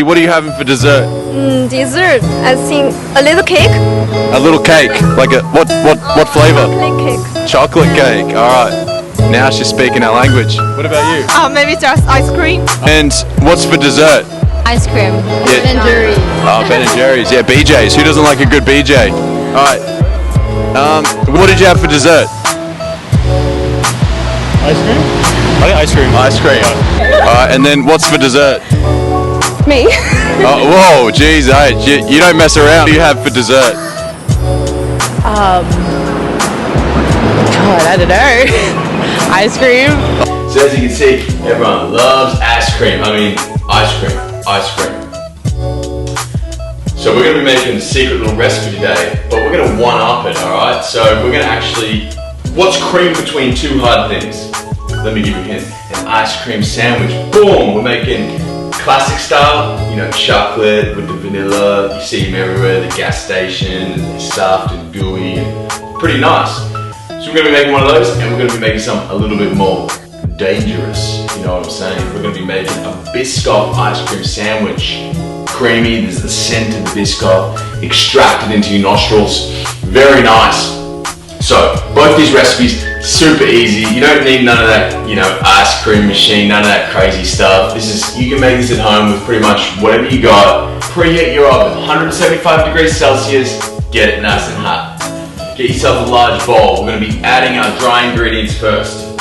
What are you having for dessert? Dessert, I think a little cake. A little cake? Like a, what flavor? Chocolate cake. Chocolate cake, alright. Now she's speaking our language. What about you? Maybe just ice cream. And what's for dessert? Ice cream. Yeah. Ben & Jerry's. Oh, Ben & Jerry's. Yeah, BJ's. Who doesn't like a good BJ? Alright. What did you have for dessert? Ice cream? I think ice cream. Ice cream. Alright, and then what's for dessert? Me. Oh, whoa, geez, you don't mess around. What do you have for dessert? God, I don't know. Ice cream. So as you can see, everyone loves ice cream. I mean, ice cream. So we're going to be making a secret little recipe today, but we're going to one-up it, alright? So we're going to actually, what's cream between two hard things? Let me give you a hint. An ice cream sandwich. Boom! We're making classic style, you know, chocolate with the vanilla. You see them everywhere, the gas station, and they're soft and gooey, and pretty nice. So we're going to be making one of those, and we're going to be making some a little bit more dangerous, you know what I'm saying? We're going to be making a Biscoff ice cream sandwich. Creamy, there's the scent of the Biscoff, extracted into your nostrils. Very nice. So, both these recipes, super easy. You don't need none of that, you know, ice cream machine, none of that crazy stuff. You can make this at home with pretty much whatever you got. Preheat your oven, 175 degrees Celsius, get it nice and hot. Get yourself a large bowl. We're going to be adding our dry ingredients first.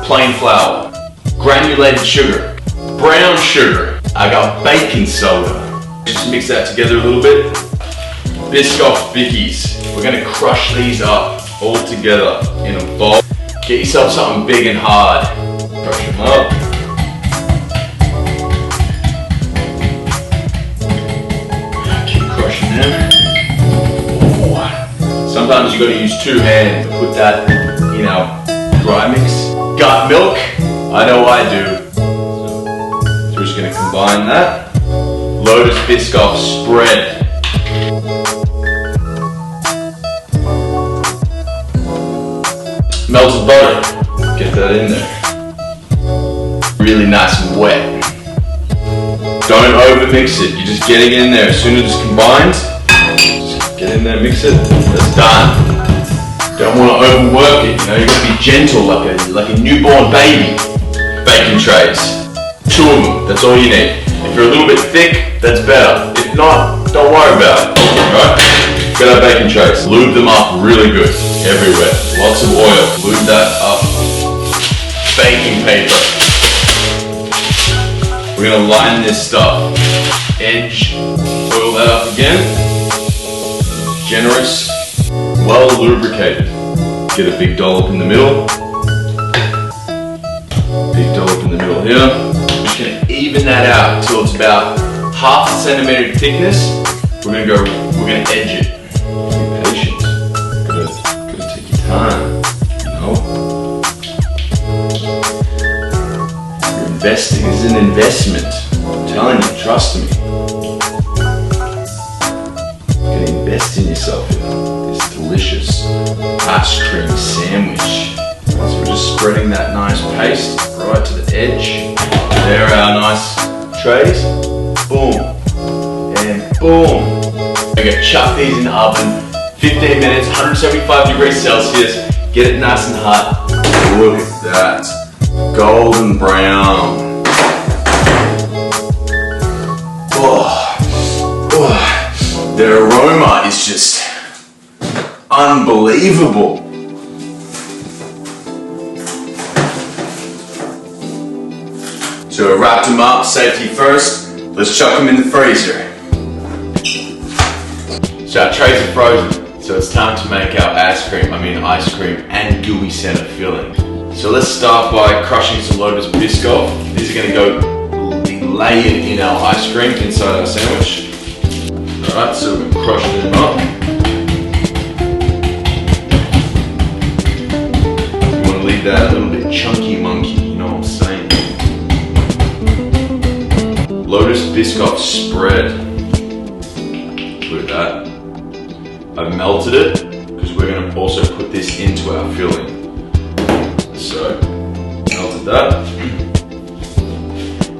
Plain flour, granulated sugar, brown sugar. I got baking soda. Just mix that together a little bit. Biscoff Cookies. We're going to crush these up all together in a bowl. Get yourself something big and hard. Crush them up. Keep crushing them. Ooh. Sometimes you got to use two hands to put that in our dry mix. Got milk? I know I do. So we're just going to combine that. Lotus Biscoff spread. Melted butter, get that in there. Really nice and wet. Don't over mix it, you're just getting in there. As soon as it's combined, just get in there, mix it, that's done. Don't want to overwork it, you know, you're going to be gentle like a newborn baby. Baking trays, 2 of them, that's all you need. If you're a little bit thick, that's better. If not, don't worry about it, right? Get our baking trays, lube them up really good, everywhere. Lots of oil, lube that up. Baking paper. We're gonna line this stuff. Edge, oil that up again. Generous, well lubricated. Get a big dollop in the middle. Big dollop in the middle here. Just gonna even that out until it's about 1/2 centimeter thickness. We're gonna edge it. Gotta take your time, you know. You're investing, this is an investment. I'm telling you, trust me. You're gonna invest in yourself here. This delicious ice cream sandwich. So we're just spreading that nice paste right to the edge. There are our nice trays. Boom. And boom. We're gonna chuck these in the oven. 15 minutes, 175 degrees Celsius, get it nice and hot. Look at that, golden brown. Oh, their aroma is just unbelievable. So I wrapped them up, safety first. Let's chuck them in the freezer. So our trays are frozen. So it's time to make our ice cream and gooey center filling. So let's start by crushing some Lotus Biscoff. These are going to be layered in our ice cream inside our sandwich. Alright, so we're crushing them up. You want to leave that a little bit chunky monkey, you know what I'm saying? Lotus Biscoff spread. Look at that. I've melted it because we're going to also put this into our filling. So, melted that.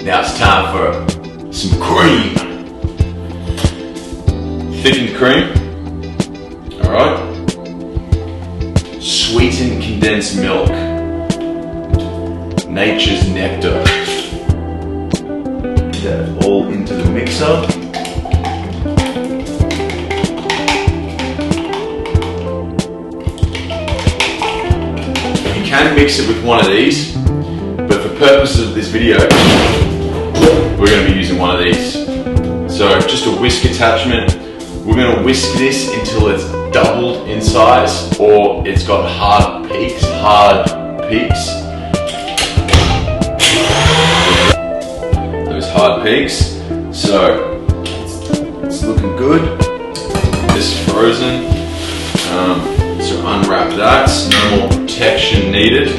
Now it's time for some cream. Thickened cream. Alright. Sweetened condensed milk. Nature's nectar. Put that all into the mixer. You can mix it with one of these, but for purposes of this video, we're going to be using one of these. So just a whisk attachment. We're going to whisk this until it's doubled in size, or it's got hard peaks. Those hard peaks. So it's looking good. This is frozen. So unwrap that. No more protection needed.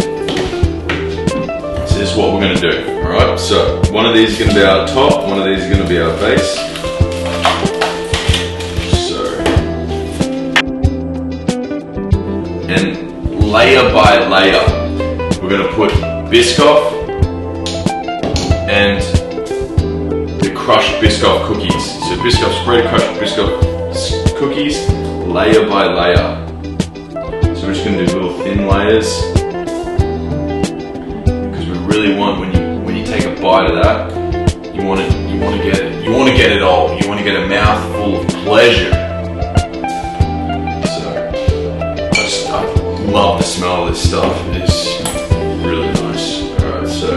So this is what we're going to do. All right. So one of these is going to be our top. One of these is going to be our base. And layer by layer, we're going to put Biscoff and the crushed Biscoff cookies. So Biscoff spread, crushed Biscoff cookies, layer by layer. So we're just going to do little thin layers, because we really want, when you take a bite of that, you want to get it all. You want to get a mouthful of pleasure. Love the smell of this stuff. It is really nice. Alright, so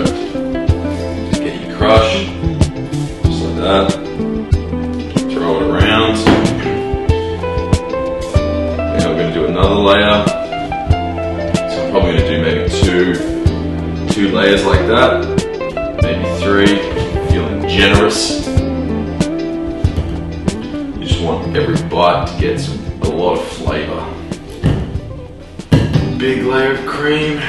just get your crush, just like that. Throw it around. Now we're going to do another layer. So I'm probably going to do maybe two layers like that. Maybe 3. Feeling generous. You just want every bite to get a lot of flavor. Big layer of cream.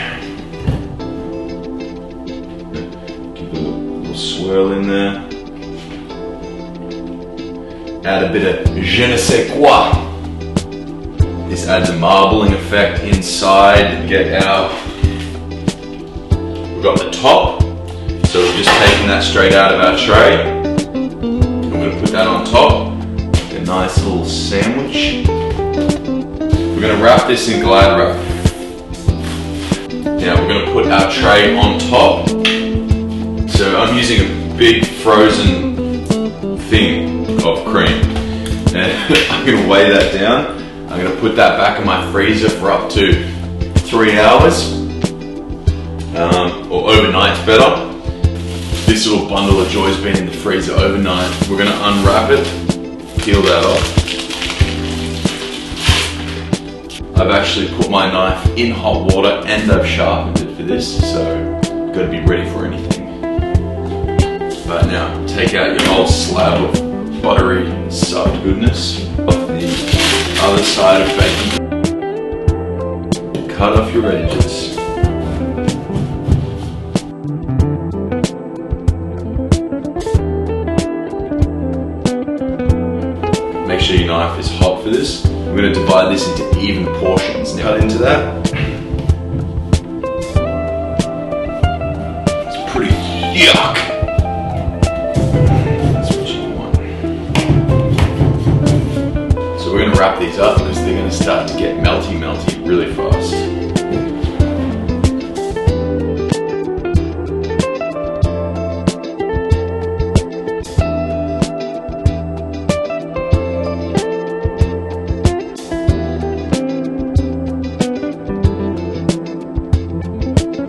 Give it a little swirl in there. Add a bit of je ne sais quoi. This adds a marbling effect inside and get out. We've got the top, so we're just taking that straight out of our tray. I'm going to put that on top. A nice little sandwich. We're going to wrap this in Glad wrap. Now we're going to put our tray on top. So I'm using a big frozen thing of cream. And I'm going to weigh that down. I'm going to put that back in my freezer for up to 3 hours. Or overnight's better. This little bundle of joy's been in the freezer overnight. We're going to unwrap it, peel that off. I've actually put my knife in hot water and I've sharpened it for this, so got to be ready for anything. But now, take out your whole slab of buttery soft goodness off the other side of bacon. Cut off your edges. Make sure your knife is hot for this. We're going to divide this into even portions. Now cut into that. It's pretty yuck. That's what you want. So we're going to wrap these up because they're going to start to get melty really fast.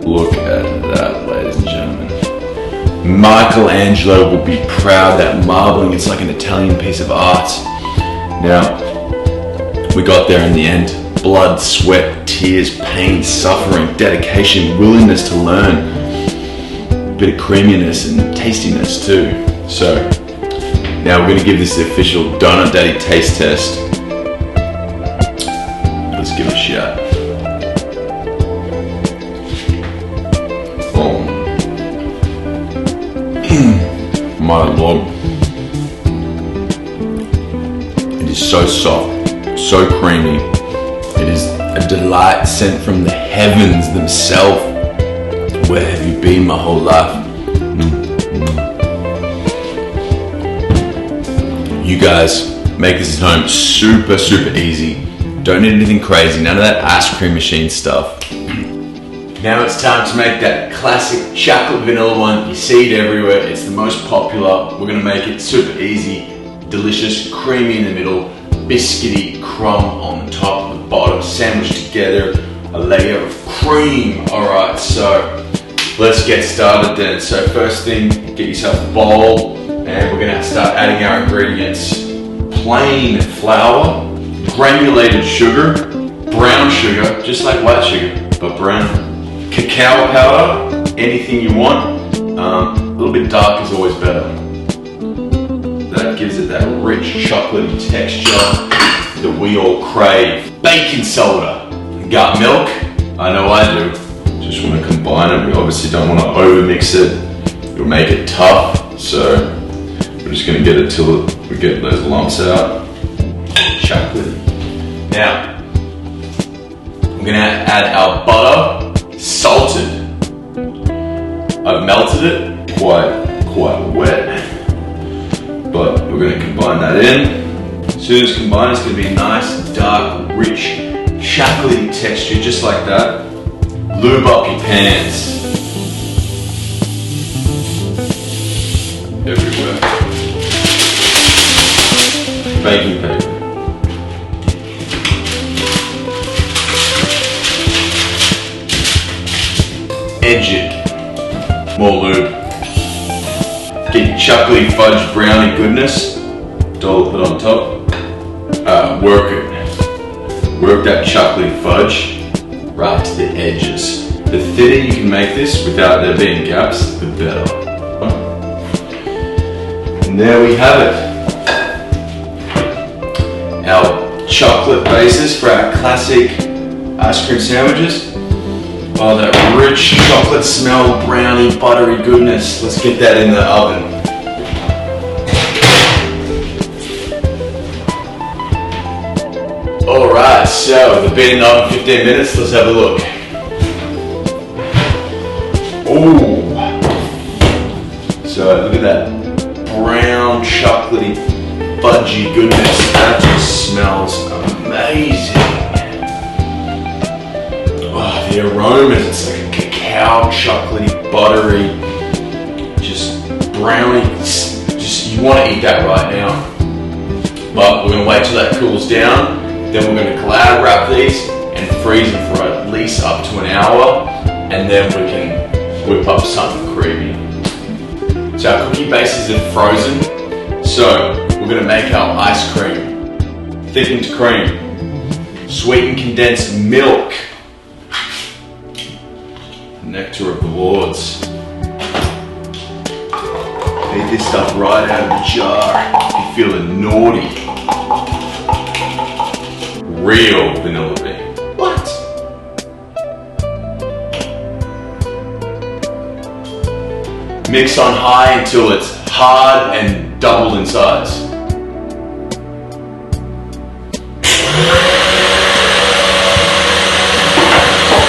Look at that, ladies and gentlemen. Michelangelo will be proud. That marbling, it's like an Italian piece of art. Now, we got there in the end. Blood, sweat, tears, pain, suffering, dedication, willingness to learn. A bit of creaminess and tastiness too. So, now we're going to give this the official Donut Daddy taste test. Let's give it a shot. My lord, it is so soft, so creamy. It is a delight sent from the heavens themselves. Where have you been my whole life? You guys make this at home super, super easy. Don't need anything crazy, none of that ice cream machine stuff. Now it's time to make that classic chocolate vanilla one. You see it everywhere, it's the most popular. We're gonna make it super easy, delicious, creamy in the middle, biscuity crumb on the top, the bottom, sandwiched together, a layer of cream. All right, so let's get started then. So first thing, get yourself a bowl, and we're gonna start adding our ingredients. Plain flour, granulated sugar, brown sugar, just like white sugar, but brown. Cacao powder, anything you want. A little bit dark is always better. That gives it that rich chocolatey texture that we all crave. Baking soda. Got milk? I know I do. Just want to combine it. We obviously don't want to over mix it. It'll make it tough. So we're just going to get it till we get those lumps out. Chocolate. Now, we're going to add our butter. Salted. I've melted it quite wet, but we're going to combine that in. As soon as combined, it's going to be a nice, dark, rich, chocolatey texture, just like that. Lube up your pans. Everywhere. Baking paper. Edge it. More lube. Get your chocolatey fudge brownie goodness. Dollop it on top. Work it. Work that chocolatey fudge right to the edges. The thinner you can make this without there being gaps, the better. And there we have it. Our chocolate bases for our classic ice cream sandwiches. Oh, that rich chocolate smell, brownie, buttery goodness. Let's get that in the oven. Alright, so they've been in the oven 15 minutes. Let's have a look. Ooh. So look at that brown, chocolatey, fudgy goodness. That just smells amazing. The aroma, it's like a cacao, chocolatey, buttery, just brownie. Just you want to eat that right now. But we're going to wait till that cools down. Then we're going to Glad wrap these and freeze them for at least up to an hour. And then we can whip up something creamy. So our cookie bases are frozen. So we're going to make our ice cream. Thickened cream. Sweetened condensed milk. Nectar of the Lords. Eat this stuff right out of the jar. If you're feeling naughty. Real vanilla bean. What? Mix on high until it's hard and doubled in size.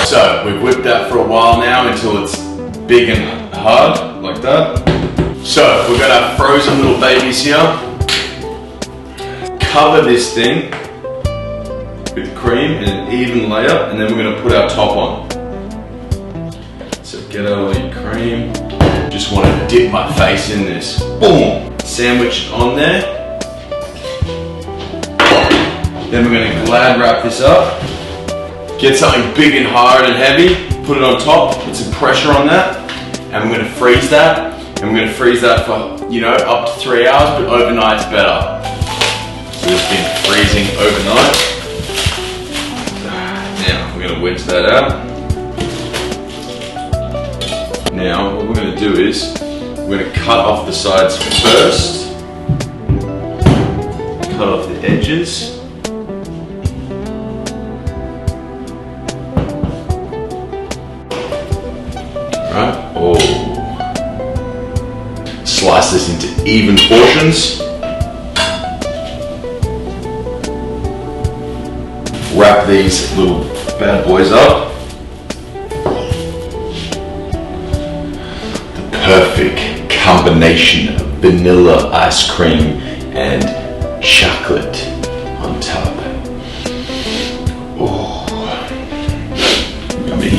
So we've whipped that for a while now until it's big and hard, like that. So we've got our frozen little babies here. Cover this thing with cream in an even layer, and then we're going to put our top on. So get out all your cream. Just want to dip my face in this. Boom! Sandwich it on there. Then we're going to Glad wrap this up. Get something big and hard and heavy, put it on top, put some pressure on that, and we're going to freeze that. And we're going to freeze that for, up to 3 hours, but overnight's better. So it's been freezing overnight. Now we're going to wedge that out. Now what we're going to do is, we're going to cut off the sides first. Cut off the edges. Oh. Slice this into even portions. Wrap these little bad boys up. The perfect combination of vanilla ice cream and chocolate on top. Ooh, yummy.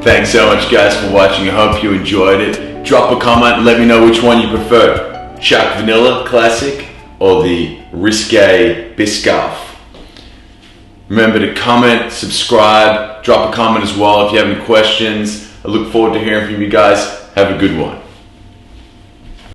Thanks so much guys for watching. I hope you enjoyed it. Drop a comment and let me know which one you prefer. Choc Vanilla Classic or the Risque Biscoff. Remember to comment, subscribe, drop a comment as well if you have any questions. I look forward to hearing from you guys. Have a good one.